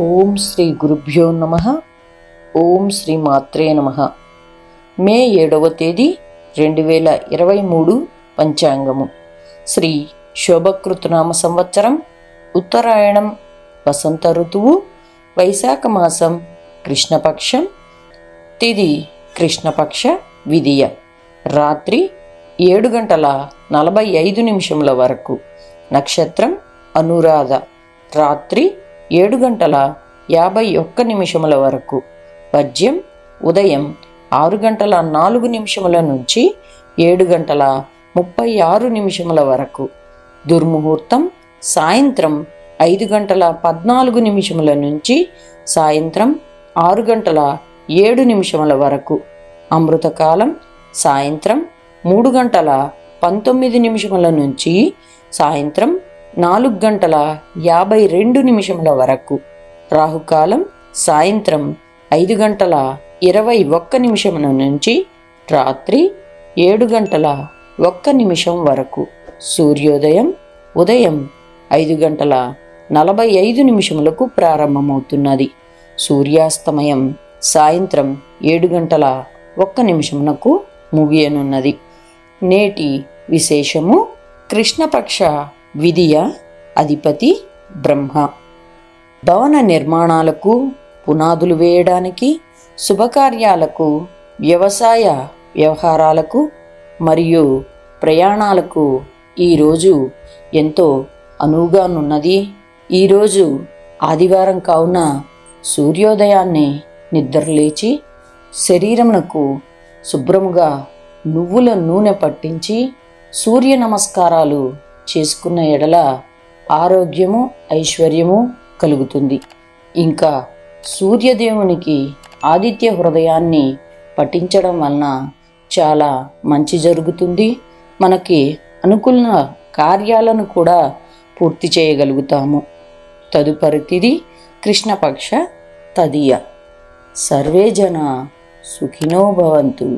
ఓం శ్రీ గురుభ్యో నమః. ఓం శ్రీ మాత్రే నమః. మే 7వ తేదీ 2023 పంచాంగము. శ్రీ శోభకృతనామ సంవత్సరం, ఉత్తరాయణం, వసంత ఋతువు, వైశాఖ మాసం, కృష్ణపక్షం. తిథి కృష్ణపక్ష విదియ. రాత్రి 7:45 వరకు. నక్షత్రం అనురాధ. రాత్రి 7:51 వరకు. వర్జ్యం ఉదయం 6:04 నుంచి 7:36 వరకు. దుర్ముహూర్తం సాయంత్రం 5:14 నుంచి సాయంత్రం 6:07 వరకు. అమృతకాలం సాయంత్రం 3:19 నుంచి సాయంత్రం 4:52 వరకు. రాహుకాలం సాయంత్రం 5:21 నుంచి రాత్రి 7:01 వరకు. సూర్యోదయం ఉదయం 5:45 ప్రారంభమవుతున్నది. సూర్యాస్తమయం సాయంత్రం 7:01 ముగియనున్నది. నేటి విశేషము: కృష్ణపక్ష విదియ. అధిపతి బ్రహ్మ. భవన నిర్మాణాలకు పునాదులు వేయడానికి, శుభకార్యాలకు, వ్యవసాయ వ్యవహారాలకు మరియు ప్రయాణాలకు ఈరోజు ఎంతో అనువుగానున్నది. ఈరోజు ఆదివారం కావున సూర్యోదయాన్నే నిద్రలేచి శరీరమునకు శుభ్రముగా నువ్వుల నూనె పట్టించి సూర్య నమస్కారాలు చేసుకున్న ఎడల ఆరోగ్యము, ఐశ్వర్యము కలుగుతుంది. ఇంకా సూర్యదేవునికి ఆదిత్య హృదయాన్ని పఠించడం వలన చాలా మంచి జరుగుతుంది. మనకి అనుకున్న కార్యాలను కూడా పూర్తి చేయగలుగుతాము. తదుపరి తిథి కృష్ణపక్ష తదియ. సర్వే జన సుఖినో భవంతు.